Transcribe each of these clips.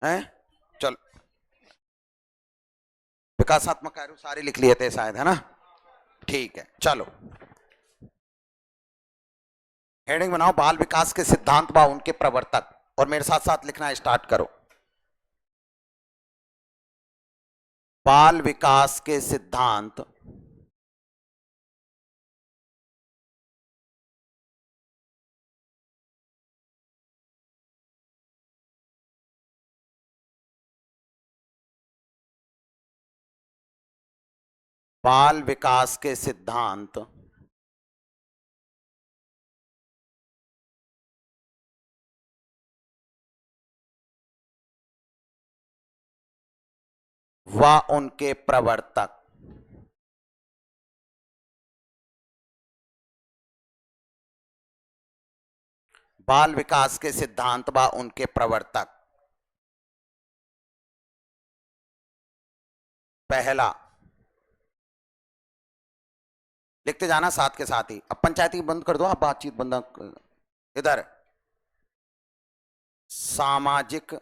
है। चलो, विकासात्मक कार्य सारे लिख लिए थे शायद, है ना। ठीक है, चलो हेडिंग बनाओ, बाल विकास के सिद्धांत व उनके प्रवर्तक, और मेरे साथ साथ लिखना स्टार्ट करो। बाल विकास के सिद्धांत बाल विकास के सिद्धांत व उनके प्रवर्तक। बाल विकास के सिद्धांत व उनके प्रवर्तक। पहला, लिखते जाना साथ के साथ ही। अब पंचायती बंद कर दो, आप बातचीत बंद इधर। सामाजिक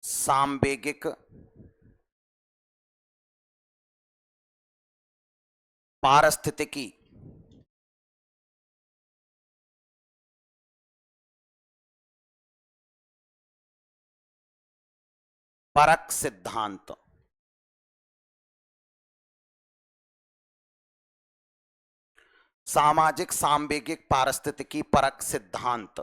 सांवेगिक पारिस्थितिकी परक सिद्धांत। सामाजिक सांवेगिक पारिस्थितिकी परक सिद्धांत।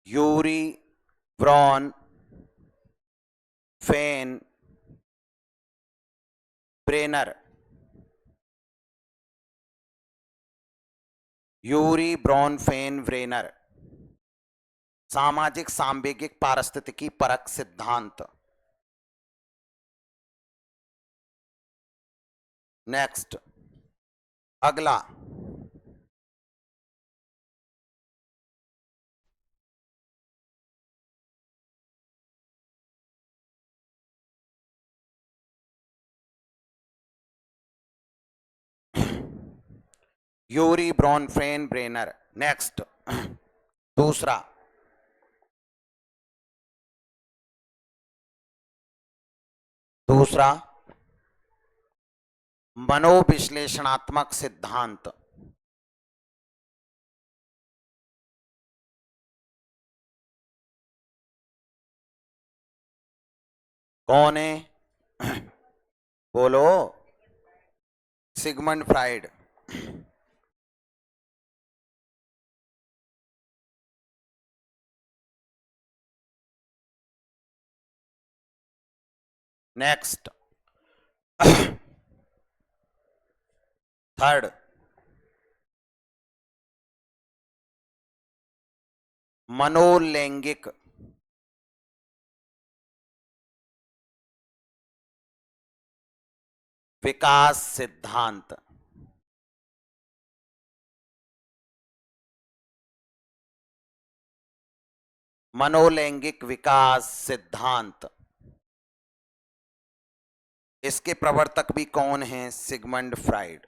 Urie Bronfenbrenner. Urie Bronfenbrenner. सामाजिक सांवेगिक पारिस्थितिकी परक सिद्धांत। नेक्स्ट, अगला, Urie Bronfenbrenner. Next, दूसरा, दूसरा मनोविश्लेषणात्मक सिद्धांत। कौन है? बोलो। Sigmund Freud. नेक्स्ट, थर्ड, मनोलैंगिक विकास सिद्धांत। मनोलैंगिक विकास सिद्धांत। इसके प्रवर्तक भी कौन हैं? Sigmund Freud.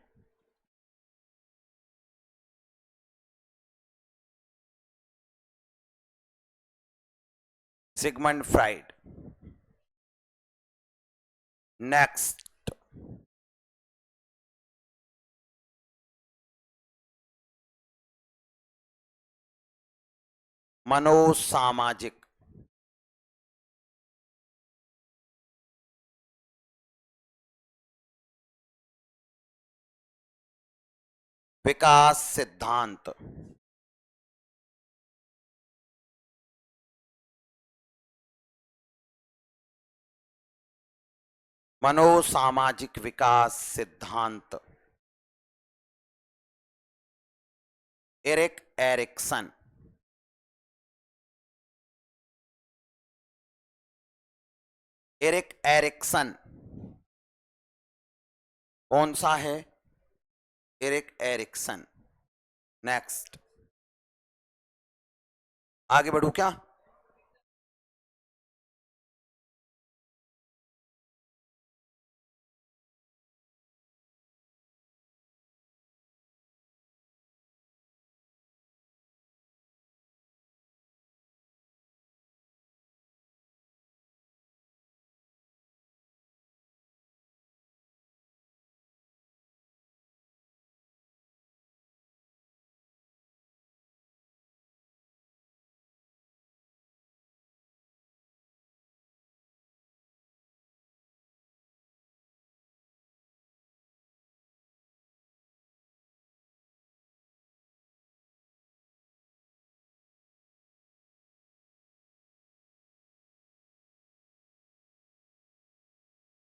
Sigmund Freud. Next, मनोसामाजिक विकास सिद्धांत। मनोसामाजिक विकास सिद्धांत। Erik Erikson. एरिक एरिक्सन कौन सा है? Erik Erikson. नेक्स्ट, आगे बढ़ू क्या?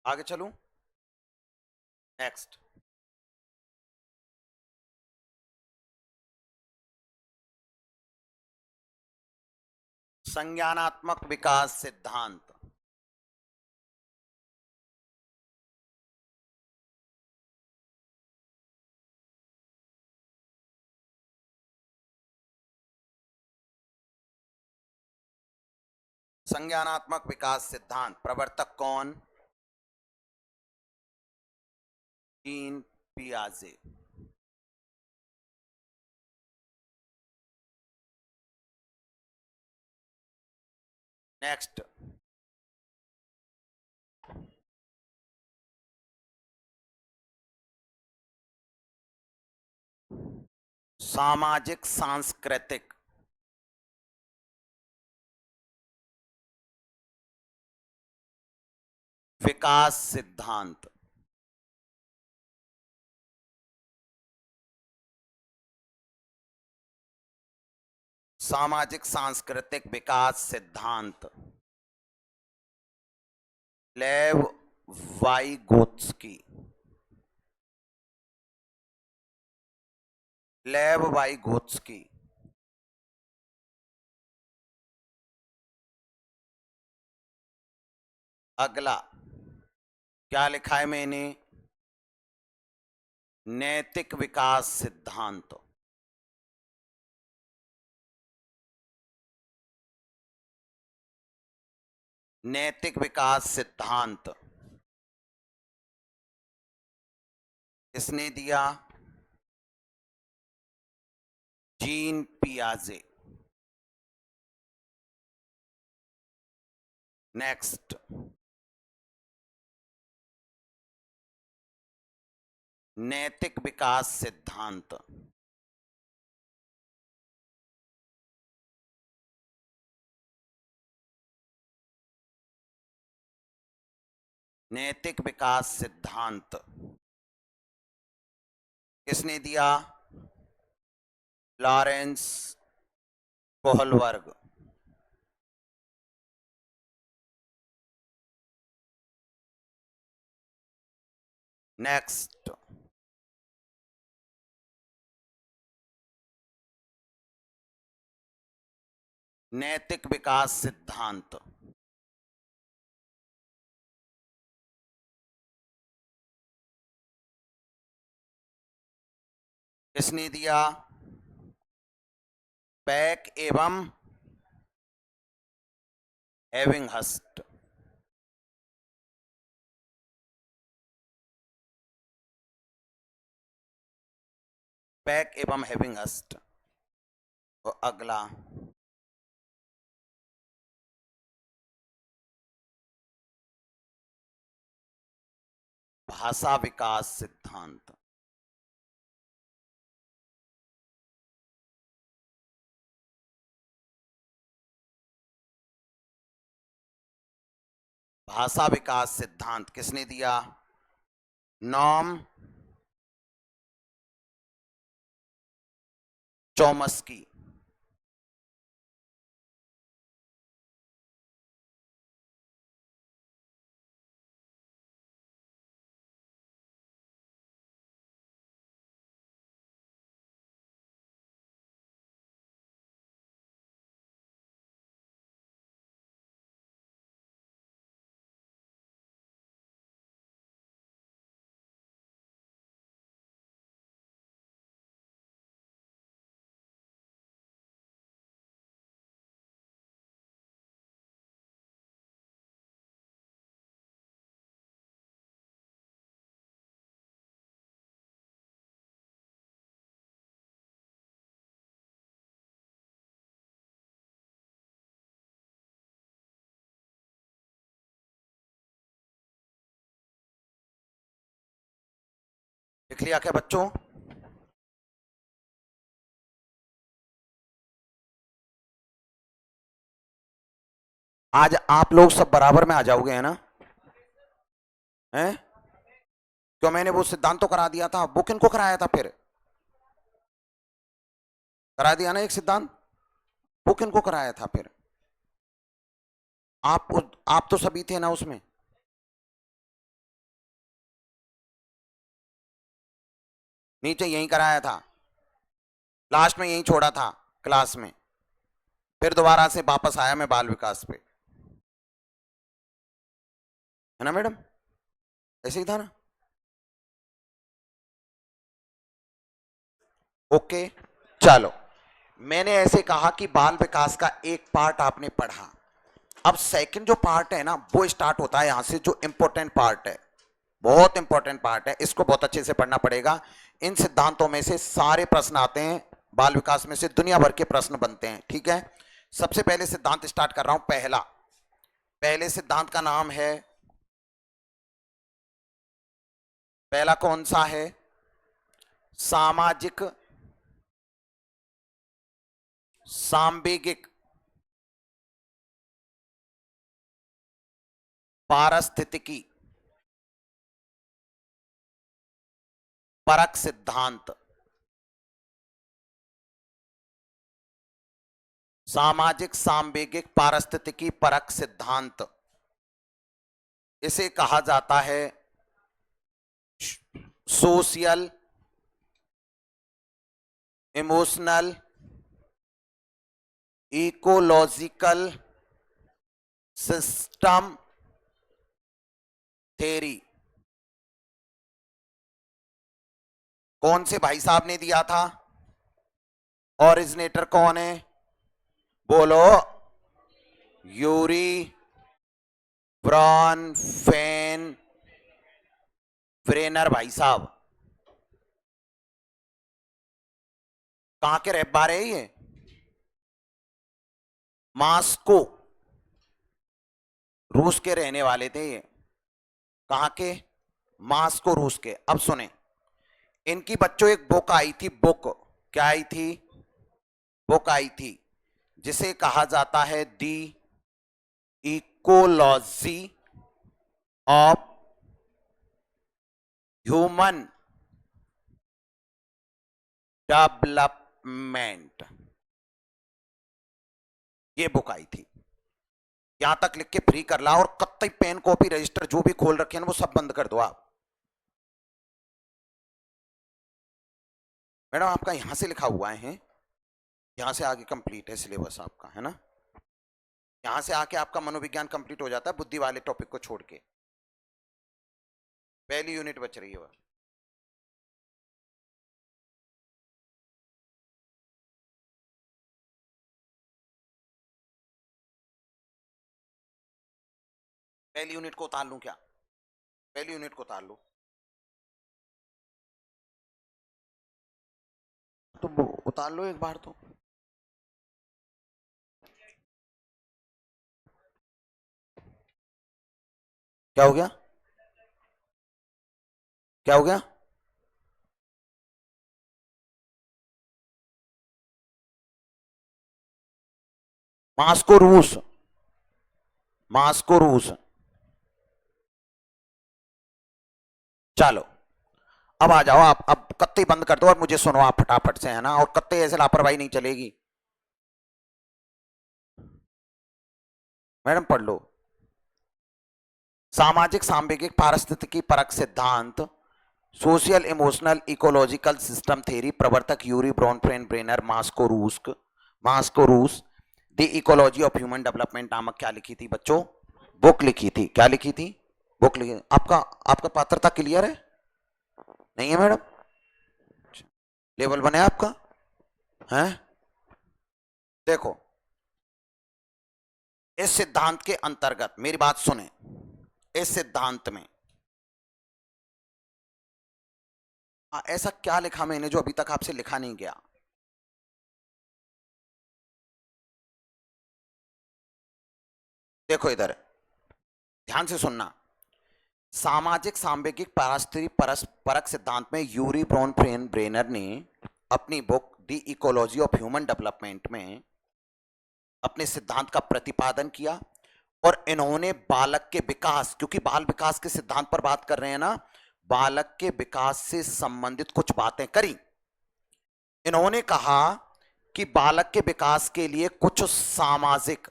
आगे चलूं? नेक्स्ट, संज्ञानात्मक विकास सिद्धांत। संज्ञानात्मक विकास सिद्धांत प्रवर्तक कौन? जीन पियाजे। नेक्स्ट, सामाजिक सांस्कृतिक विकास सिद्धांत। सामाजिक सांस्कृतिक विकास सिद्धांत, लेव वाइगोत्स्की। लेव वाइगोत्स्की। अगला क्या लिखा है मैंने? नैतिक विकास सिद्धांत। नैतिक विकास सिद्धांत किसने दिया? जीन पियाजे। नेक्स्ट, नैतिक विकास सिद्धांत नैतिक विकास सिद्धांत किसने दिया? Lawrence Kohlberg. नेक्स्ट, नैतिक विकास सिद्धांत किसने दिया? पैक एवं एविंगहस्ट। पैक एवं एविंगहस्ट। और अगला भाषा विकास सिद्धांत। भाषा विकास सिद्धांत किसने दिया? Noam Chomsky. लिख लिया क्या बच्चों? आज आप लोग सब बराबर में आ जाओगे, है ना? हैं? क्यों, मैंने वो सिद्धांत तो करा दिया था, वो किनको कराया था फिर? करा दिया ना एक सिद्धांत, वो किनको कराया था फिर? आप तो सभी थे ना उसमें। नीचे यहीं कराया था, लास्ट में यहीं छोड़ा था क्लास में, फिर दोबारा से वापस आया मैं बाल विकास पे, है ना मैडम? ऐसे ही था ना? ओके चलो, मैंने ऐसे कहा कि बाल विकास का एक पार्ट आपने पढ़ा। अब सेकंड जो पार्ट है ना वो स्टार्ट होता है यहां से, जो इंपॉर्टेंट पार्ट है, बहुत इंपॉर्टेंट पार्ट है, इसको बहुत अच्छे से पढ़ना पड़ेगा। इन सिद्धांतों में से सारे प्रश्न आते हैं, बाल विकास में से दुनिया भर के प्रश्न बनते हैं, ठीक है? सबसे पहले सिद्धांत स्टार्ट कर रहा हूं, पहला, पहले सिद्धांत का नाम है, पहला कौन सा है? सामाजिक सांवेगिक पारिस्थितिकी परक सिद्धांत। सामाजिक सांवेगिक पारिस्थितिकी परक सिद्धांत, इसे कहा जाता है social emotional ecological system theory. कौन से भाई साहब ने दिया था? ओरिजिनेटर कौन है? बोलो। यूरी ब्रॉन फेन ब्रेनर भाई साहब। कहां के रहबार है ये? मास्को, रूस के रहने वाले थे ये। कहां के? मास्को, रूस के। अब सुने, इनकी बच्चों एक बुक आई थी, बुक क्या आई थी? बुक आई थी जिसे कहा जाता है दी इकोलॉजी ऑफ ह्यूमन डेवलपमेंट, ये बुक आई थी। यहां तक लिख के फ्री कर ला, और कत्ती पेन कॉपी रजिस्टर जो भी खोल रखे हैं वो सब बंद कर दो आप। मैडम आपका यहां से लिखा हुआ है, यहां से आगे कंप्लीट है सिलेबस आपका, है ना? यहां से आके आपका मनोविज्ञान कंप्लीट हो जाता है, बुद्धि वाले टॉपिक को छोड़ के। पहली यूनिट बच रही है वह। पहली यूनिट को उतार लूं क्या? पहली यूनिट को उतार लो तो, उतार लो एक बार तो। क्या हो गया? क्या हो गया? मास्को रूस, मास्को रूस। चलो अब आ जाओ आप, अब कत्ते बंद कर दो और मुझे सुनो आप फटाफट से, है ना? और कत्ते ऐसे लापरवाही नहीं चलेगी। मैडम पढ़ लो। सामाजिक सांवेगिक पारिस्थितिकी परक सिद्धांत, social emotional ecological system theory, प्रवर्तक यूरी ब्रॉनफ्रेन ब्रेनर, मास्को रूस, मास्को रूस। The ecology of human development नामक क्या लिखी थी बच्चों? बुक लिखी थी। क्या लिखी थी? बुक लिखी। आपका आपका पात्रता क्लियर है? नहीं है मैडम? लेवल बने आपका? है? देखो, इस सिद्धांत के अंतर्गत मेरी बात सुने, इस सिद्धांत में ऐसा क्या लिखा मैंने जो अभी तक आपसे लिखा नहीं गया? देखो इधर, ध्यान से सुनना। सामाजिक सांवेगिक पारिस्थितिकी परक सिद्धांत में यूरी ब्रॉनफ्रेन ब्रेनर ने अपनी book the ecology of human development में अपने सिद्धांत का प्रतिपादन किया, और इन्होंने बालक के विकास, क्योंकि बाल विकास के सिद्धांत पर बात कर रहे हैं ना, बालक के विकास से संबंधित कुछ बातें करी। इन्होंने कहा कि बालक के विकास के लिए कुछ सामाजिक,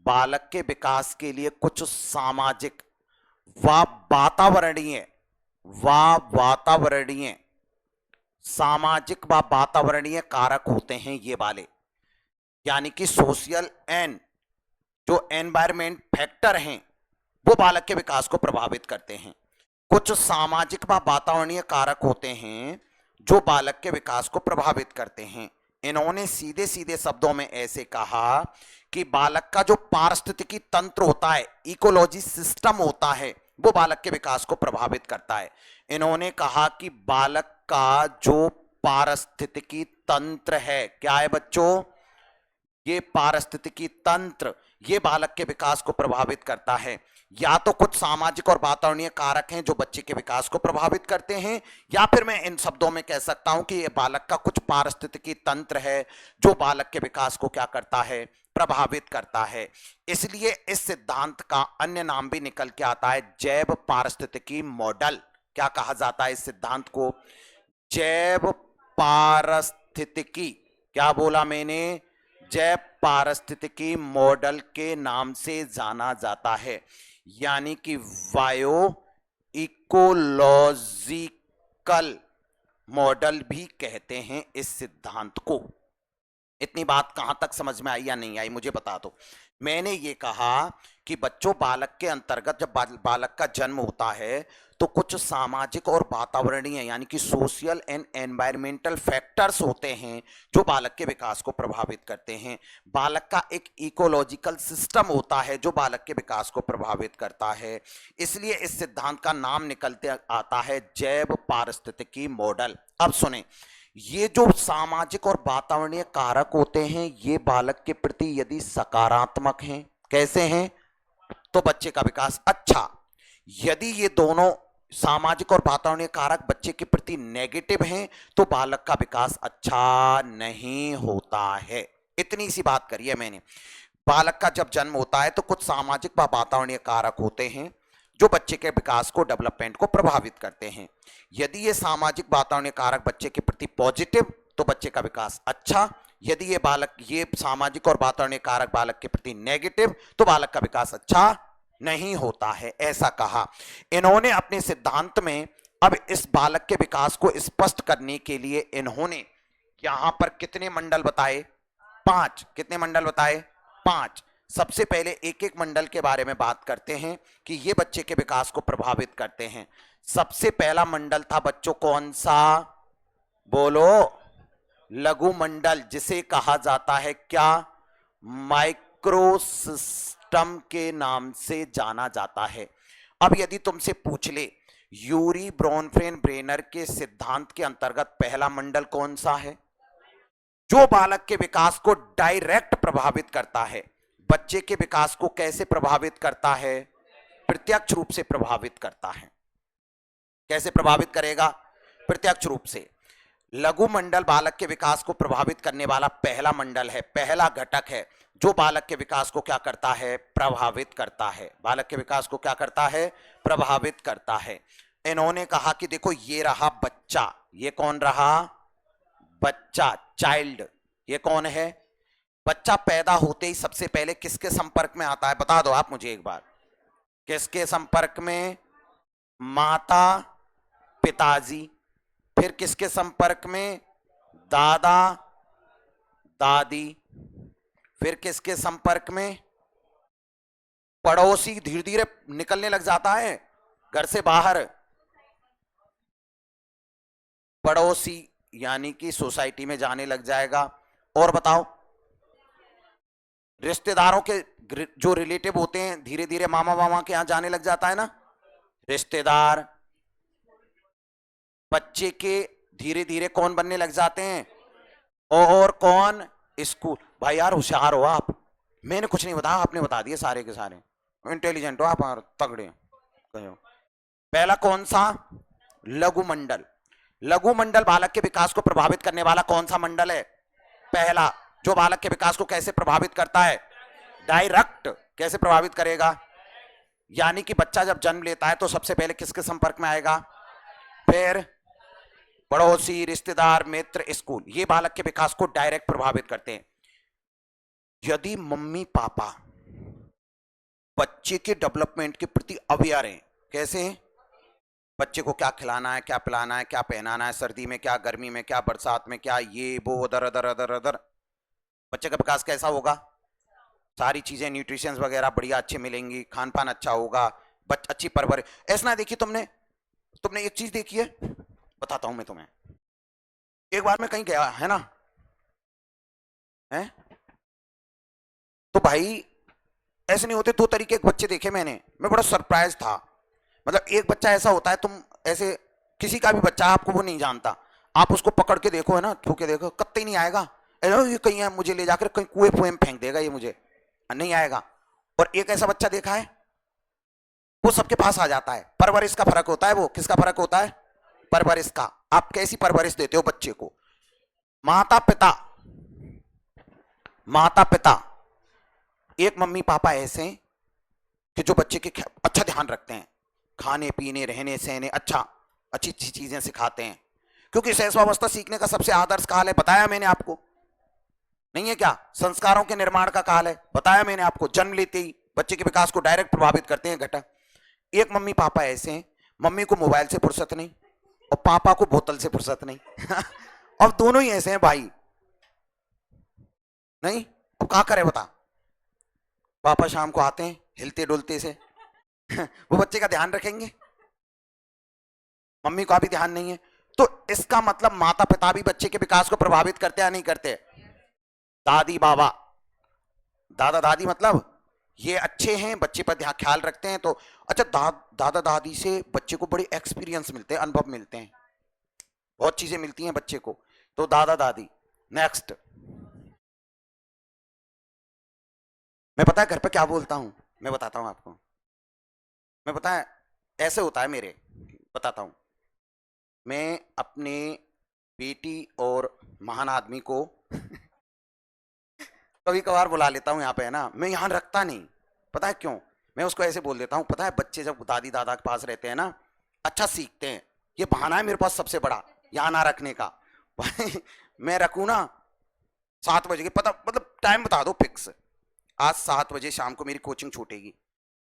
बालक के विकास के लिए कुछ सामाजिक व वातावरणीय सामाजिक व वातावरणीय कारक होते हैं ये वाले, यानी कि सोशल एंड जो एनवायरमेंट फैक्टर हैं वो बालक के विकास को प्रभावित करते हैं। कुछ सामाजिक व वातावरणीय कारक होते हैं जो बालक के विकास को प्रभावित करते हैं। इन्होंने सीधे सीधे शब्दों में ऐसे कहा कि बालक का जो पारिस्थितिकी तंत्र होता है, इकोलॉजी सिस्टम होता है, वो बालक के विकास को प्रभावित करता है। इन्होंने कहा कि बालक का जो पारिस्थितिकी तंत्र है, क्या है बच्चों, ये पारिस्थितिकी तंत्र, ये बालक के विकास को प्रभावित करता है। या तो कुछ सामाजिक और वातावरणीय कारक हैं जो बच्चे के विकास को प्रभावित करते हैं, या फिर मैं इन शब्दों में कह सकता हूं कि ये बालक का कुछ पारिस्थितिकी तंत्र है जो बालक के विकास को क्या करता है, प्रभावित करता है। इसलिए इस सिद्धांत का अन्य नाम भी निकल के आता है जैव पारिस्थितिकी मॉडल। क्या कहा जाता है इस सिद्धांत को? जैव पारिस्थितिकी, क्या बोला मैंने, जैव पारिस्थितिकी मॉडल के नाम से जाना जाता है, यानी कि बायो इकोलॉजिकल मॉडल भी कहते हैं इस सिद्धांत को। इतनी बात कहां तक समझ में आई या नहीं आई मुझे बता दो। मैंने ये कहा कि बच्चों, बालक के अंतर्गत जब बालक का जन्म होता है तो कुछ सामाजिक और वातावरणीय यानी कि सोशल एंड एनवायरमेंटल फैक्टर्स होते हैं जो बालक के विकास को प्रभावित करते हैं। बालक का एक इकोलॉजिकल सिस्टम होता है जो बालक के विकास को प्रभावित करता है। इसलिए इस सिद्धांत का नाम निकलते आता है जैव पारिस्थितिकी मॉडल। अब सुने, ये जो सामाजिक और वातावरणीय कारक होते हैं ये बालक के प्रति यदि सकारात्मक हैं, कैसे हैं, तो बच्चे का विकास अच्छा। यदि ये दोनों सामाजिक और वातावरणीय कारक बच्चे के प्रति नेगेटिव हैं तो बालक का विकास अच्छा नहीं होता है। इतनी सी बात करी है मैंने। बालक का जब जन्म होता है तो कुछ सामाजिक व वातावरणीय कारक होते हैं जो बच्चे के विकास को, डेवलपमेंट को प्रभावित करते हैं। यदि ये सामाजिक वातावरणीय कारक बच्चे के प्रति पॉजिटिव तो बच्चे का विकास अच्छा, यदि ये सामाजिक और वातावरणीय कारक बालक के प्रति नेगेटिव तो बालक का विकास अच्छा नहीं होता है, ऐसा कहा इन्होंने अपने सिद्धांत में। अब इस बालक के विकास को स्पष्ट करने के लिए इन्होंने यहां पर कितने मंडल बताए? 5। कितने मंडल बताए? 5। सबसे पहले एक एक मंडल के बारे में बात करते हैं कि ये बच्चे के विकास को प्रभावित करते हैं। सबसे पहला मंडल था बच्चों कौन सा? बोलो। लघु मंडल, जिसे कहा जाता है क्या? माइक्रोसिस्टम के नाम से जाना जाता है। अब यदि तुमसे पूछ ले यूरी ब्रोनफ्रेन ब्रेनर के सिद्धांत के अंतर्गत पहला मंडल कौन सा है जो बालक के विकास को डायरेक्ट प्रभावित करता है? बच्चे के विकास को कैसे प्रभावित करता है? प्रत्यक्ष रूप से प्रभावित करता है। कैसे प्रभावित करेगा? प्रत्यक्ष रूप से। लघु मंडल बालक के विकास को प्रभावित करने वाला पहला मंडल है, पहला घटक है जो बालक के विकास को क्या करता है? प्रभावित करता है। बालक के विकास को क्या करता है? प्रभावित करता है। इन्होंने कहा कि देखो ये रहा बच्चा, ये कौन रहा? बच्चा, चाइल्ड। ये कौन है? बच्चा पैदा होते ही सबसे पहले किसके संपर्क में आता है? बता दो आप मुझे एक बार। किसके संपर्क में? माता पिताजी। फिर किसके संपर्क में? दादा दादी। फिर किसके संपर्क में? पड़ोसी। धीरे धीरे निकलने लग जाता है घर से बाहर। पड़ोसी यानी कि सोसाइटी में जाने लग जाएगा। और बताओ, रिश्तेदारों के जो रिलेटिव होते हैं धीरे धीरे मामा मामा के यहां जाने लग जाता है ना, रिश्तेदार। बच्चे के धीरे धीरे कौन बनने लग जाते हैं? और कौन? स्कूल। भाई यार होशियार हो आप, मैंने कुछ नहीं बताया, आपने बता दिए सारे के सारे। इंटेलिजेंट हो आप, तगड़े हो। पहला कौन सा? लघु मंडल। लघु मंडल बालक के विकास को प्रभावित करने वाला कौन सा मंडल है? पहला, जो बालक के विकास को कैसे प्रभावित करता है? डायरेक्ट। कैसे प्रभावित करेगा? यानी कि बच्चा जब जन्म लेता है तो सबसे पहले किसके संपर्क में आएगा? फिर पड़ोसी, रिश्तेदार, मित्र, स्कूल। ये बालक के विकास को डायरेक्ट प्रभावित करते हैं। यदि मम्मी पापा बच्चे के डेवलपमेंट के प्रति अवेयर हैं, कैसे हैं? बच्चे को क्या खिलाना है, क्या पिलाना है, क्या पहनाना है, सर्दी में क्या, गर्मी में क्या, बरसात में क्या, ये वो उधर अदर अदर अदर। बच्चे का विकास कैसा होगा? सारी चीजें न्यूट्रिशंस वगैरह बढ़िया अच्छे मिलेंगी, खान पान अच्छा होगा, अच्छी परवरिश। ऐसा ना देखिए तुमने, तुमने एक चीज देखी है, बताता हूं मैं तुम्हें। एक बार मैं कहीं गया है ना, है, तो भाई ऐसे नहीं होते, दो तरीके के बच्चे देखे मैंने, मैं बड़ा सरप्राइज था। मतलब एक बच्चा ऐसा होता है, तुम ऐसे किसी का भी बच्चा आपको वो नहीं जानता, आप उसको पकड़ के देखो है ना, छू के देखो, कत्ते नहीं आएगा, अरे ये कहीं है, मुझे ले जाकर कहीं कुएं फुएं में फेंक देगा, ये मुझे नहीं आएगा। और एक ऐसा बच्चा देखा है, वो सबके पास आ जाता है। परवरिश का फर्क होता है, वो किसका फर्क होता है? परवरिश का। आप कैसी परवरिश देते हो बच्चे को? माता पिता, माता पिता, एक मम्मी पापा ऐसे हैं कि जो बच्चे के अच्छा ध्यान रखते हैं, खाने पीने रहने सहने अच्छा, अच्छी अच्छी चीजें सिखाते हैं, क्योंकि शैशवावस्था सीखने का सबसे आदर्श काल है, बताया मैंने आपको, नहीं है क्या? संस्कारों के निर्माण का काल है, बताया मैंने आपको। जन्म लेते ही बच्चे के विकास को डायरेक्ट प्रभावित करते हैं घटक। एक मम्मी पापा ऐसे हैं, मम्मी को मोबाइल से फुर्सत नहीं और पापा को बोतल से फुर्सत नहीं। अब दोनों ही ऐसे हैं भाई, नहीं? अब क्या करे बता? पापा शाम को आते हैं हिलते डुलते से, वो बच्चे का ध्यान रखेंगे? मम्मी का भी ध्यान नहीं है। तो इसका मतलब माता पिता भी बच्चे के विकास को प्रभावित करते हैं या नहीं करते? दादी बाबा, दादा दादी, मतलब ये अच्छे हैं, बच्चे पर ध्यान ख्याल रखते हैं, तो अच्छा दादा दादी से बच्चे को बड़े एक्सपीरियंस मिलते हैं, अनुभव मिलते हैं, बहुत चीजें मिलती हैं बच्चे को, तो दादा दादी। नेक्स्ट, मैं पता है घर पे क्या बोलता हूं, मैं बताता हूं आपको। मैं पता है ऐसे होता है मेरे, बताता हूं। मैं अपने बेटी और महान आदमी को कभी कभार बुला लेता हूँ यहाँ पे, है ना, मैं यहाँ रखता नहीं, पता है क्यों? मैं उसको ऐसे बोल देता हूँ, पता है बच्चे जब दादी दादा के पास रहते हैं ना, अच्छा सीखते हैं। ये बहाना है मेरे पास सबसे बड़ा यहाँ ना रखने का। भाई मैं रखूँ ना 7 बजे के, पता मतलब टाइम बता दो फिक्स, आज 7 बजे शाम को मेरी कोचिंग छूटेगी,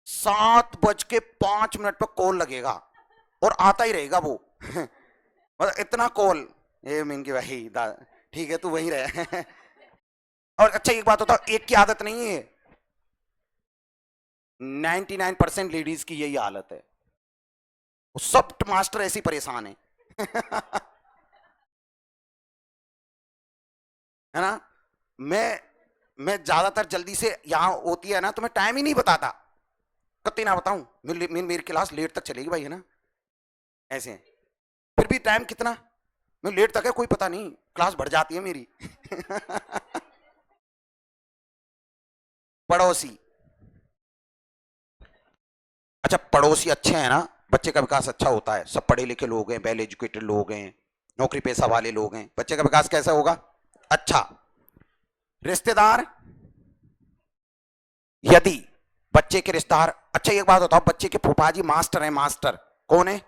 7:05 पर कॉल लगेगा और आता ही रहेगा वो। मतलब इतना कॉल, ये मिनकी भाई ठीक है तू वही रहे। और अच्छा एक बात होता, एक की आदत नहीं है, 99% लेडीज की यही हालत है, सब मास्टर ऐसी परेशान है। है ना? मैं मैं ज्यादातर जल्दी से यहाँ होती है ना, तो मैं टाइम ही नहीं बताता, कत्ती ना बताऊं, मेरी क्लास लेट तक चलेगी भाई, है ना, ऐसे हैं। फिर भी टाइम कितना, मैं लेट तक है कोई पता नहीं, क्लास बढ़ जाती है मेरी। पड़ोसी, अच्छा पड़ोसी अच्छे हैं ना, बच्चे का विकास अच्छा होता है, सब पढ़े लिखे लोग हैं, वेल एजुकेटेड लोग हैं, नौकरी पेशा वाले लोग हैं, बच्चे का विकास कैसा होगा? अच्छा। रिश्तेदार, यदि बच्चे के रिश्तेदार, अच्छा एक बात बताओ, बच्चे के फूफा जी मास्टर हैं, मास्टर कौन है?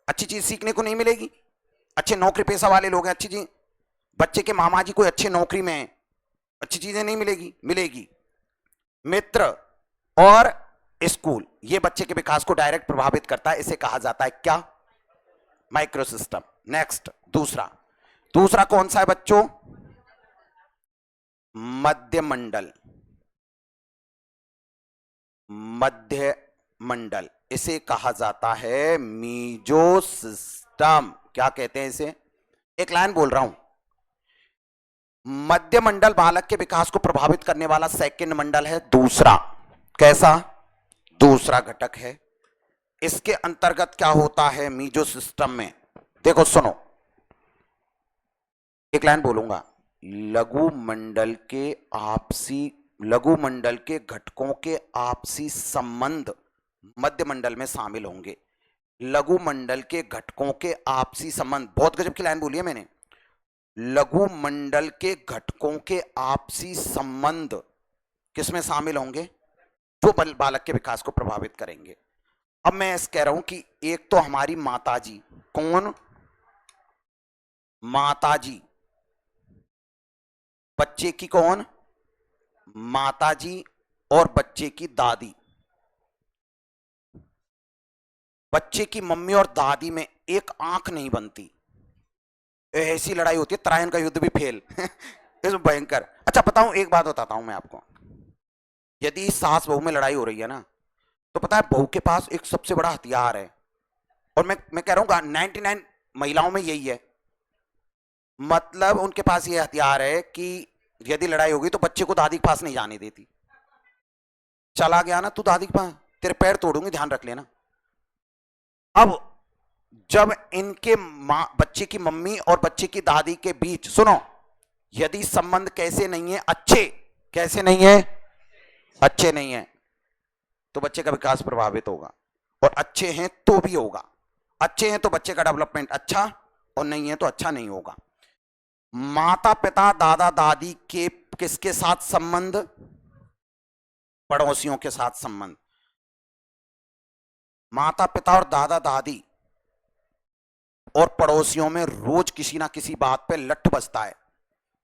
अच्छी चीज सीखने को नहीं मिलेगी? अच्छे नौकरी पेशा वाले लोग हैं, अच्छी चीज। बच्चे के मामा जी कोई अच्छे नौकरी में है, अच्छी चीजें नहीं मिलेगी? मिलेगी। मित्र और स्कूल, ये बच्चे के विकास को डायरेक्ट प्रभावित करता है, इसे कहा जाता है क्या? Micro system. नेक्स्ट, दूसरा, दूसरा कौन सा है बच्चों? मध्य मंडल, मध्य मंडल, इसे कहा जाता है मीजो सिस्टम। क्या कहते हैं इसे? एक लाइन बोल रहा हूं, मध्य मंडल बालक के विकास को प्रभावित करने वाला सेकंड मंडल है, दूसरा। कैसा? दूसरा घटक है। इसके अंतर्गत क्या होता है मीजो सिस्टम में? देखो सुनो, एक लाइन बोलूंगा, लघु मंडल के आपसी, लघु मंडल के घटकों के आपसी संबंध मध्य मंडल में शामिल होंगे। लघु मंडल के घटकों के आपसी संबंध, बहुत गजब की लाइन बोली है मैंने। लघु मंडल के घटकों के आपसी संबंध किसमें शामिल होंगे? जो बालक के विकास को प्रभावित करेंगे। अब मैं ऐसे कह रहा हूं कि एक तो हमारी माताजी, कौन? माताजी, बच्चे की कौन? माताजी, और बच्चे की दादी। बच्चे की मम्मी और दादी में एक आंख नहीं बनती, ऐसी लड़ाई होती है, त्रायन का युद्ध भी फेल। इसमें भयंकर। अच्छा बताऊं, एक बात बताता हूं मैं आपको, यदि सास बहू में लड़ाई हो रही है ना, तो पता है बहू के पास एक सबसे बड़ा हथियार है, और मैं कह रहा हूं 99 महिलाओं में यही है, मतलब उनके पास ये हथियार है कि यदि लड़ाई होगी तो बच्चे को दादी के पास नहीं जाने देती। चला गया ना तू दादी के पास, तेरे पैर तोड़ूंगी, ध्यान रख लेना। अब जब इनके मां, बच्चे की मम्मी और बच्चे की दादी के बीच, सुनो, यदि संबंध कैसे नहीं है, अच्छे, कैसे नहीं है, अच्छे नहीं है, तो बच्चे का विकास प्रभावित होगा, और अच्छे हैं तो भी होगा। अच्छे हैं तो बच्चे का डेवलपमेंट अच्छा, और नहीं है तो अच्छा नहीं होगा। माता पिता दादा दादी के किसके साथ संबंध, पड़ोसियों के साथ संबंध। माता पिता और दादा दादी और पड़ोसियों में रोज किसी ना किसी बात पे लट बजता है,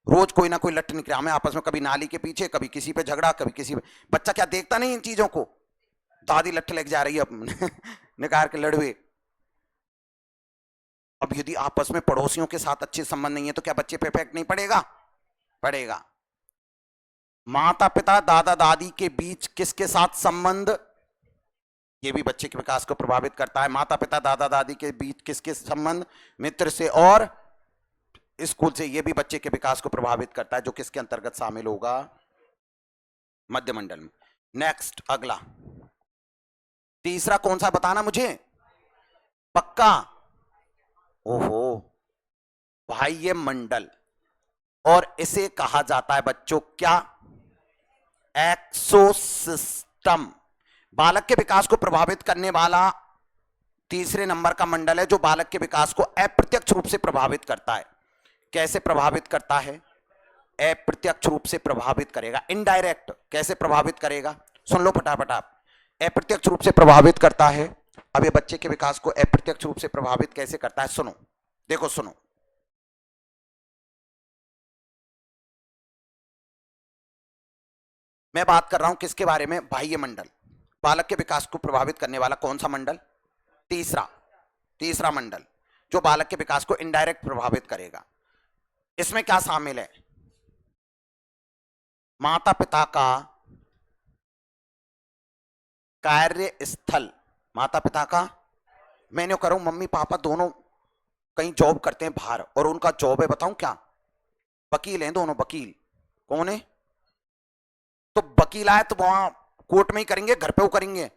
रोज कोई ना कोई लट निकला हमें आपस में, कभी नाली के पीछे, कभी किसी पे झगड़ा, कभी किसी पे। बच्चा क्या देखता नहीं इन चीजों को, दादी लठ लेके जा रही है निकाल के लड़वे। अब यदि आपस में पड़ोसियों के साथ अच्छे संबंध नहीं है तो क्या बच्चे पे इफेक्ट नहीं पड़ेगा, पड़ेगा। माता पिता दादा दादी के बीच किसके साथ संबंध, ये भी बच्चे के विकास को प्रभावित करता है। माता पिता दादा दादी के बीच किसके संबंध, मित्र से और स्कूल से, ये भी बच्चे के विकास को प्रभावित करता है, जो किसके अंतर्गत शामिल होगा, मध्य मंडल में। नेक्स्ट अगला, तीसरा कौन सा बताना मुझे, पक्का। ओहो, बाह्य मंडल, और इसे कहा जाता है बच्चों क्या, एक्सोसिस्टम। बालक के विकास को प्रभावित करने वाला तीसरे नंबर का मंडल है, जो बालक के विकास को अप्रत्यक्ष रूप से प्रभावित करता है। कैसे प्रभावित करता है, अप्रत्यक्ष रूप से प्रभावित करेगा, इनडायरेक्ट कैसे प्रभावित करेगा, सुन लो फटाफट आप। अप्रत्यक्ष रूप से प्रभावित करता है। अब ये बच्चे के विकास को अप्रत्यक्ष रूप से प्रभावित कैसे करता है, सुनो, देखो सुनो। मैं बात कर रहा हूं किसके बारे में, बाह्य मंडल। बालक के विकास को प्रभावित करने वाला कौन सा मंडल, तीसरा, तीसरा मंडल, जो बालक के विकास को इनडायरेक्ट प्रभावित करेगा। इसमें क्या शामिल है, माता पिता का कार्यस्थल, माता पिता का, मैंने करूं मम्मी पापा दोनों कहीं जॉब करते हैं बाहर, और उनका जॉब है बताऊं क्या, वकील हैं दोनों, वकील। कौन है, तो वकीलायत वहां कोर्ट में ही करेंगे, घर पे वो करेंगे,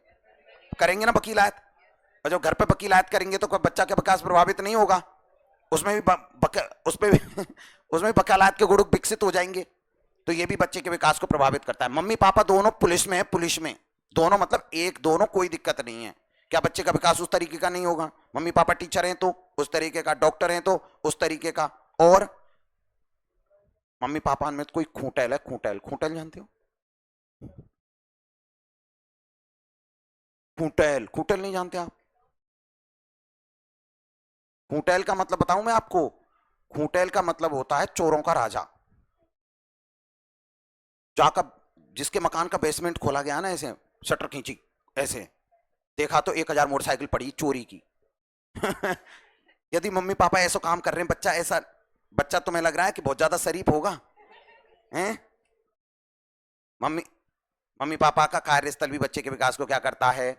करेंगे ना वकीलायत। और जब घर पे वकीलायत करेंगे तो बच्चा का विकास प्रभावित नहीं होगा, उसमें भी उसमें भी उसमें वकालत के गुण विकसित हो जाएंगे। तो ये भी बच्चे के विकास को प्रभावित करता है। मम्मी पापा दोनों पुलिस में है, पुलिस में दोनों, मतलब एक दोनों, कोई दिक्कत नहीं है, क्या बच्चे का विकास उस तरीके का नहीं होगा। मम्मी पापा टीचर हैं तो उस तरीके का, डॉक्टर हैं तो उस तरीके का। और मम्मी पापा में तो कोई खूंटेल है, खूंटेल, खूंटेल जानते हो, खूंटेल, खूंटेल नहीं जानते आप, खूंटेल का मतलब बताऊं मैं आपको, खूंटेल का मतलब होता है चोरों का राजा। जाकर जिसके मकान का बेसमेंट खोला गया ना, ऐसे शटर खींची, ऐसे देखा तो 1000 मोटरसाइकिल पड़ी चोरी की। यदि मम्मी पापा ऐसा काम कर रहे हैं, बच्चा ऐसा, बच्चा तुम्हें लग रहा है कि बहुत ज्यादा शरीफ होगा, हैं? मम्मी मम्मी पापा का कार्यस्थल भी बच्चे के विकास को क्या करता है।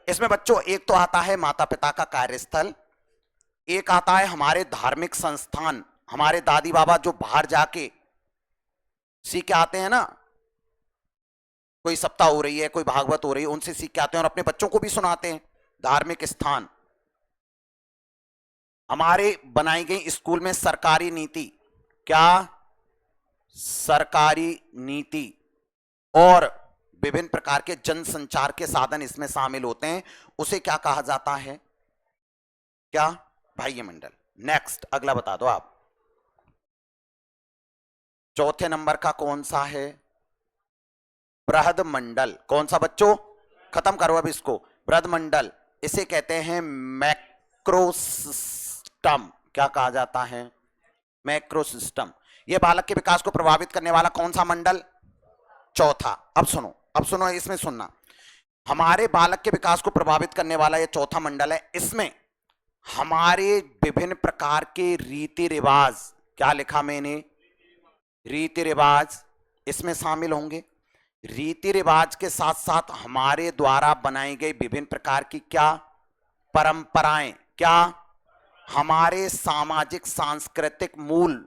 इसमें बच्चों एक तो आता है माता पिता का कार्यस्थल, एक आता है हमारे धार्मिक संस्थान, हमारे दादी बाबा जो बाहर जाके सीख के आते हैं ना, कोई सप्ताह हो रही है, कोई भागवत हो रही है, उनसे सीख के आते हैं और अपने बच्चों को भी सुनाते हैं। धार्मिक स्थान, हमारे बनाई गई स्कूल में सरकारी नीति, क्या, सरकारी नीति, और विभिन्न प्रकार के जनसंचार के साधन इसमें शामिल होते हैं, उसे क्या कहा जाता है, क्या, बाह्य मंडल। नेक्स्ट अगला बता दो आप, चौथे नंबर का कौन सा है, बृहद मंडल। कौन सा बच्चों, खत्म करो अब इसको, बृहद मंडल, इसे कहते हैं मैक्रोसिस्टम। क्या कहा जाता है, मैक्रोसिस्टम। यह बालक के विकास को प्रभावित करने वाला कौन सा मंडल, चौथा। अब सुनो, अब सुनो, इसमें सुनना, हमारे बालक के विकास को प्रभावित करने वाला यह चौथा मंडल है। इसमें हमारे विभिन्न प्रकार के रीति रिवाज, क्या लिखा मैंने, रीति रिवाज इसमें शामिल होंगे। रीति रिवाज के साथ साथ हमारे द्वारा बनाई गई विभिन्न प्रकार की क्या परंपराएं, क्या हमारे सामाजिक सांस्कृतिक मूल,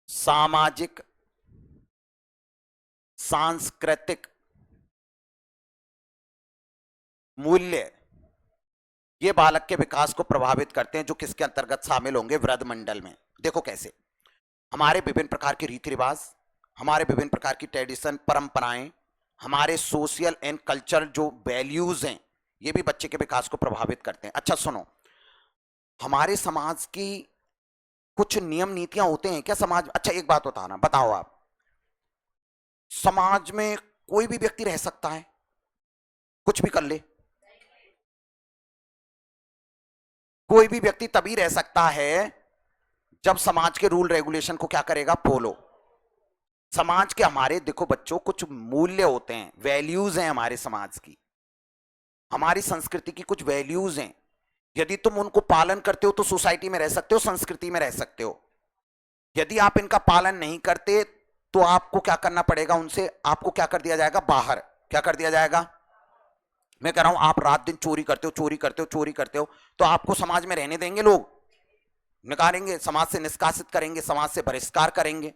सामाजिक सांस्कृतिक मूल्य, ये बालक के विकास को प्रभावित करते हैं, जो किसके अंतर्गत शामिल होंगे, वृद्ध मंडल में। देखो कैसे, हमारे विभिन्न प्रकार के रीति रिवाज, हमारे विभिन्न प्रकार की ट्रेडिशन, परंपराएं, हमारे सोशल एंड कल्चर जो वैल्यूज हैं, ये भी बच्चे के विकास को प्रभावित करते हैं। अच्छा सुनो, हमारे समाज की कुछ नियम नीतियां होते हैं क्या समाज। अच्छा एक बात बताना, बताओ आप, समाज में कोई भी व्यक्ति रह सकता है, कुछ भी कर ले, कोई भी व्यक्ति तभी रह सकता है जब समाज के रूल रेगुलेशन को क्या करेगा, फॉलो। समाज के हमारे, देखो बच्चों, कुछ मूल्य होते हैं, वैल्यूज हैं हमारे समाज की, हमारी संस्कृति की कुछ वैल्यूज हैं। यदि तुम उनको पालन करते हो तो सोसाइटी में रह सकते हो, संस्कृति में रह सकते हो। यदि आप इनका पालन नहीं करते तो आपको क्या करना पड़ेगा, उनसे आपको क्या कर दिया जाएगा, बाहर। क्या कर दिया जाएगा, मैं कह रहा हूं आप रात दिन चोरी करते हो, चोरी करते हो, चोरी करते हो, तो आपको समाज में रहने देंगे लोग, निकालेंगे, समाज से निष्कासित करेंगे, समाज से बहिष्कार करेंगे।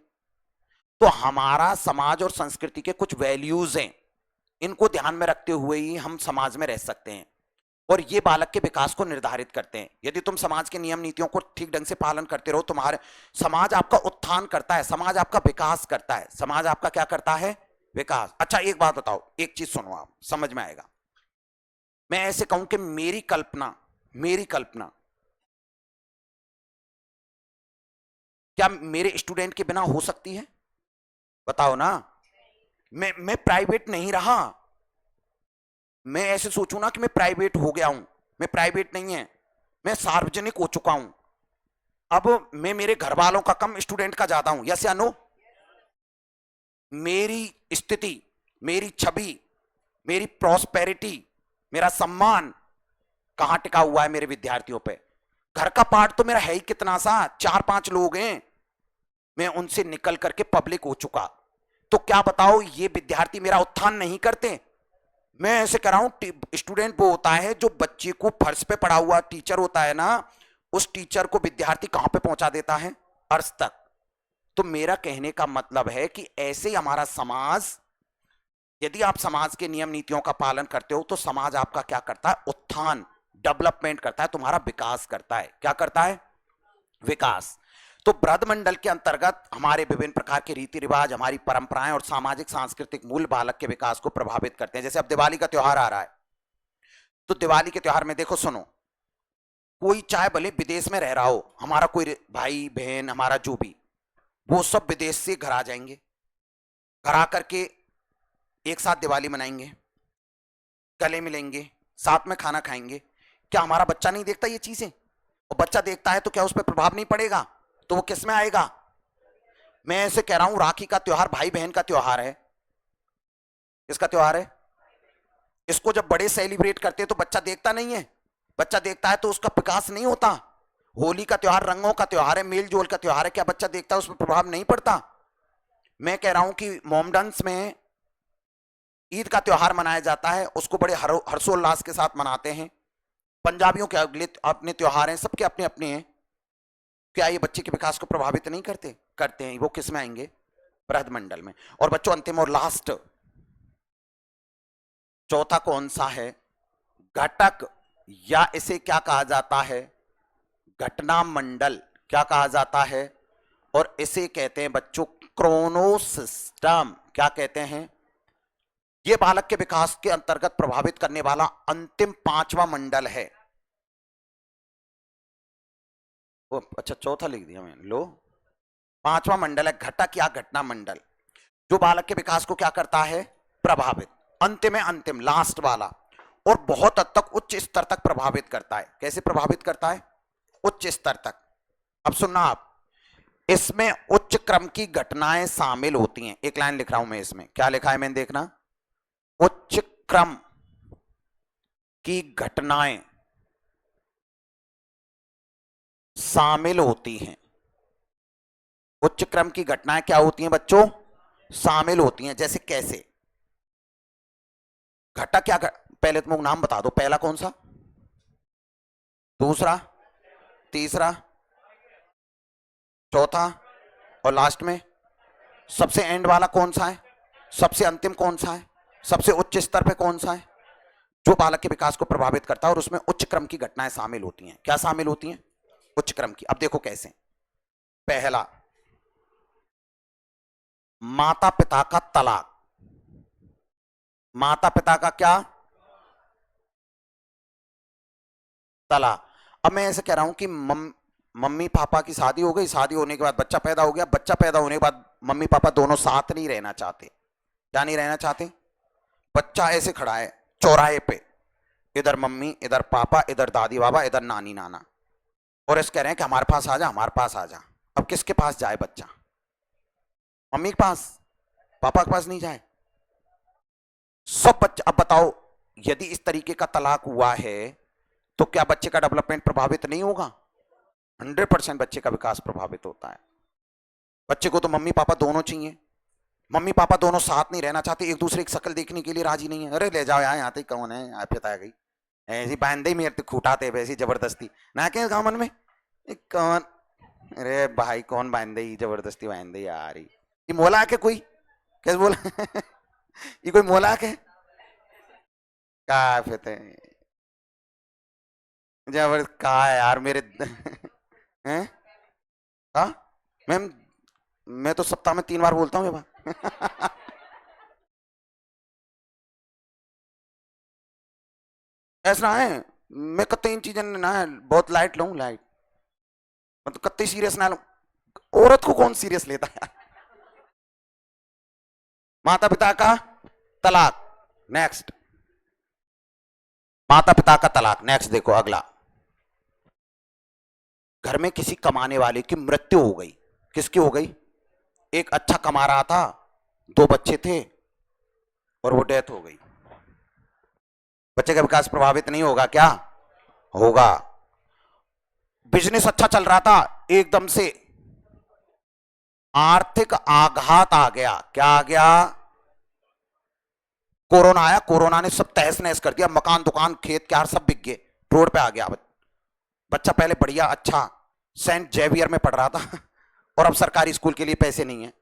तो हमारा समाज और संस्कृति के कुछ वैल्यूज हैं, इनको ध्यान में रखते हुए ही हम समाज में रह सकते हैं, और ये बालक के विकास को निर्धारित करते हैं। यदि तुम समाज के नियम नीतियों को ठीक ढंग से पालन करते रहो, तुम्हारे समाज आपका उत्थान करता है, समाज आपका विकास करता है, समाज आपका क्या करता है, विकास। अच्छा एक बात बताओ, एक चीज सुनो, आप समझ में आएगा। मैं ऐसे कहूं कि मेरी कल्पना क्या मेरे स्टूडेंट के बिना हो सकती है, बताओ ना। मैं प्राइवेट नहीं रहा, मैं ऐसे सोचूं ना कि मैं प्राइवेट हो गया हूं, मैं प्राइवेट नहीं है, मैं सार्वजनिक हो चुका हूं। अब मैं मेरे घर वालों का कम, स्टूडेंट का ज्यादा हूं, यस या नो। मेरी स्थिति, मेरी छवि, मेरी प्रॉस्पेरिटी, मेरा सम्मान कहां टिका हुआ है, मेरे विद्यार्थियों पे। घर का पार्ट तो मेरा है ही कितना सा, 4-5 लोग हैं, मैं उनसे निकल करके पब्लिक हो चुका। तो क्या बताओ, ये विद्यार्थी मेरा उत्थान नहीं करते। मैं ऐसे कह रहा हूं, स्टूडेंट वो होता है जो बच्चे को फर्श पे पड़ा हुआ टीचर होता है ना, उस टीचर को विद्यार्थी कहां पे पहुंचा देता है, अर्श तक। तो मेरा कहने का मतलब है कि ऐसे ही हमारा समाज, यदि आप समाज के नियम नीतियों का पालन करते हो तो समाज आपका क्या करता है, उत्थान, डेवलपमेंट करता है, तुम्हारा विकास करता है। क्या करता है, विकास। तो वृद्ध मंडल के अंतर्गत हमारे विभिन्न प्रकार के रीति रिवाज, हमारी परंपराएं और सामाजिक सांस्कृतिक मूल्य बालक के विकास को प्रभावित करते हैं। जैसे अब दिवाली का त्योहार आ रहा है, तो दिवाली के त्योहार में देखो सुनो, कोई चाहे भले विदेश में रह रहा हो, हमारा कोई भाई बहन, हमारा जो भी, वो सब विदेश से घर आ जाएंगे, घर आकर के एक साथ दिवाली मनाएंगे, गले मिलेंगे, साथ में खाना खाएंगे। क्या हमारा बच्चा नहीं देखता ये चीजें, और बच्चा देखता है तो क्या उस पर प्रभाव नहीं पड़ेगा, तो वो किस में आएगा। मैं ऐसे कह रहा हूं, राखी का त्योहार भाई बहन का त्योहार है, इसका त्योहार है, इसको जब बड़े सेलिब्रेट करते हैं तो बच्चा देखता नहीं है, बच्चा देखता है तो उसका विकास नहीं होता। होली का त्योहार रंगों का त्योहार है, मेल जोल का त्योहार है, क्या बच्चा देखता है, उस पर प्रभाव नहीं पड़ता। मैं कह रहा हूं कि मोमडन्स में ईद का त्योहार मनाया जाता है, उसको बड़े हर्षोल्लास के साथ मनाते हैं। पंजाबियों के अगले अपने त्योहार हैं, सबके अपने अपने हैं। क्या ये बच्चे के विकास को प्रभावित नहीं करते, करते हैं। वो किस में आएंगे, वृद्ध मंडल में। और बच्चों अंतिम और लास्ट, चौथा कौन सा है, घटक, या इसे क्या कहा जाता है, घटना मंडल, क्या कहा जाता है, और इसे कहते हैं बच्चों क्रोनोसिस्टम। क्या कहते हैं, ये बालक के विकास के अंतर्गत प्रभावित करने वाला अंतिम 5वां मंडल है। अच्छा चौथा लिख दिया मैंने, लो 5वां मंडल है घटक या घटना मंडल, जो बालक के विकास को क्या करता है, प्रभावित। अंतिम है, अंतिम लास्ट वाला, और बहुत हद तक उच्च स्तर तक प्रभावित करता है। कैसे प्रभावित करता है, उच्च स्तर तक। अब सुनना आप, इसमें उच्च क्रम की घटनाएं शामिल होती हैं। एक लाइन लिख रहा हूं मैं, इसमें क्या लिखा है मैंने देखना, उच्च क्रम की घटनाएं शामिल होती हैं। उच्च क्रम की घटनाएं क्या होती हैं बच्चों, शामिल होती हैं। जैसे कैसे, घटा क्या पहले तुम नाम बता दो, पहला कौन सा, दूसरा, तीसरा, चौथा और लास्ट में सबसे एंड वाला कौन सा है, सबसे अंतिम कौन सा है, सबसे उच्च स्तर पे कौन सा है, जो बालक के विकास को प्रभावित करता है और उसमें उच्च क्रम की घटनाएं शामिल होती हैं। क्या शामिल होती हैं, उच्च क्रम की। अब देखो कैसे, पहला, माता पिता का तलाक। माता पिता का क्या, तलाक। अब मैं ऐसे कह रहा हूं कि मम्मी पापा की शादी हो गई, शादी होने के बाद बच्चा पैदा हो गया, बच्चा पैदा होने के बाद मम्मी पापा दोनों साथ नहीं रहना चाहते। क्या नहीं रहना चाहते, बच्चा ऐसे खड़ा है चौराहे पे, इधर मम्मी, इधर पापा, इधर दादी बाबा, इधर नानी नाना, और ऐसे कह रहे हैं कि हमारे पास आ जा, हमारे पास आ जा। अब किसके पास जाए बच्चा, मम्मी के पास, पापा के पास नहीं जाए। सब बच्चा, अब बताओ यदि इस तरीके का तलाक हुआ है तो क्या बच्चे का डेवलपमेंट प्रभावित नहीं होगा, 100% बच्चे का विकास प्रभावित होता है। बच्चे को तो मम्मी पापा दोनों चाहिए, मम्मी पापा दोनों साथ नहीं रहना चाहते, एक दूसरे की शक्ल देखने के लिए राजी नहीं है। अरे ले जाओ यहाँ, यहाँ तक कौन है, यहाँ फिर आ गई ऐसी बांधे मेरे खूटाते वैसी जबरदस्ती ना, क्या गाँव मन में कौन, अरे भाई कौन बांधे, जबरदस्ती बांधे यार, ये मोलाक है कोई, कैसे बोला ये कोई मोलाक है, क्या फिर जबरदस्त कहा है यार मेरे हैं, हाँ मैम, मैं तो सप्ताह में 3 बार बोलता हूँ ये बात ऐसा है, मैं कत्ते इन चीजें ना बहुत लाइट लूं, लाइट मतलब कत्ते सीरियस ना लूं। औरत को कौन सीरियस लेता है माता पिता का तलाक, नेक्स्ट, माता पिता का तलाक। नेक्स्ट देखो अगला, घर में किसी कमाने वाले की मृत्यु हो गई। किसकी हो गई, एक अच्छा कमा रहा था, 2 बच्चे थे और वो डेथ हो गई। बच्चे का विकास प्रभावित नहीं होगा क्या, होगा। बिजनेस अच्छा चल रहा था, एकदम से आर्थिक आघात आ गया। क्या आ गया, कोरोना आया, कोरोना ने सब तहस नहस कर दिया, मकान दुकान खेत क्यार सब बिक गए, रोड पे आ गया। बच्चा पहले बढ़िया अच्छा सेंट जेवियर में पढ़ रहा था और अब सरकारी स्कूल के लिए पैसे नहीं है।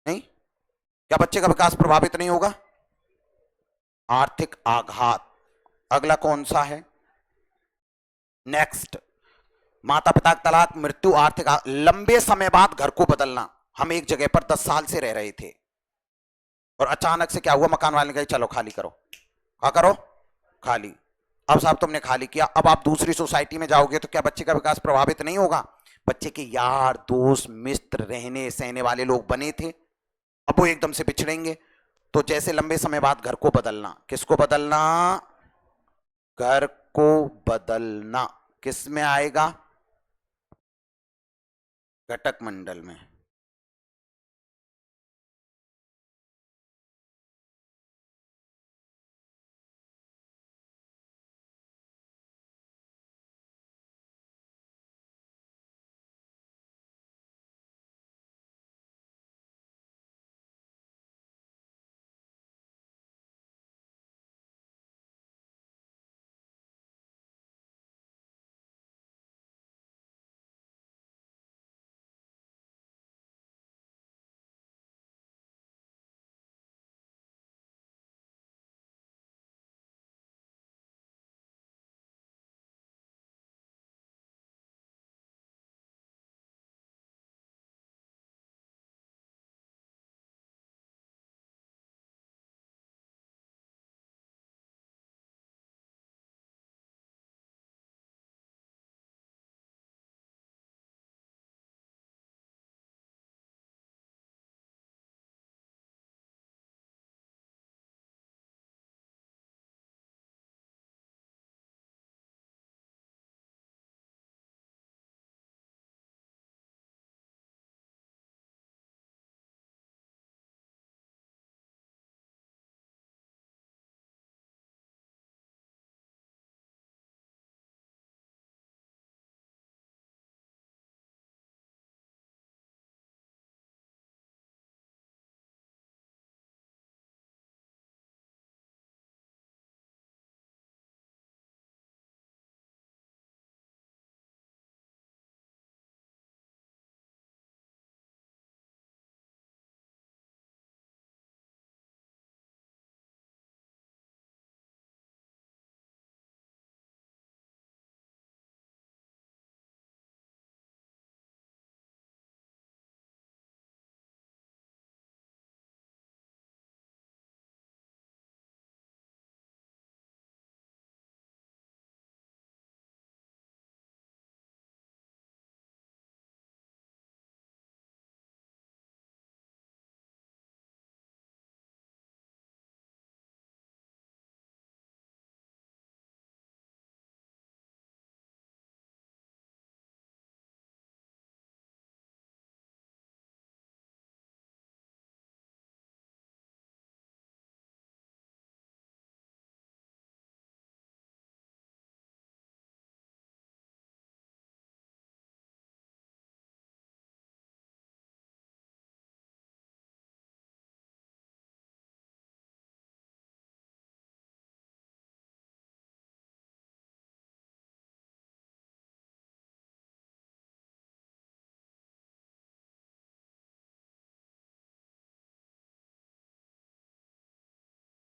नहीं, क्या बच्चे का विकास प्रभावित नहीं होगा, आर्थिक आघात। अगला कौन सा है, नेक्स्ट, माता पिता का तलाक, मृत्यु, आर्थिक लंबे समय बाद घर को बदलना। हम एक जगह पर 10 साल से रह रहे थे और अचानक से क्या हुआ, मकान वाले ने कहा चलो खाली करो, क्या करो, खाली। अब साहब तुमने खाली किया, अब आप दूसरी सोसाइटी में जाओगे तो क्या बच्चे का विकास प्रभावित नहीं होगा, बच्चे के यार दोस्त मित्र रहने सहने वाले लोग बने थे, अब वो एकदम से बिछड़ेंगे। तो जैसे लंबे समय बाद घर को बदलना, किसको बदलना, घर को बदलना किस में आएगा, घटक मंडल में।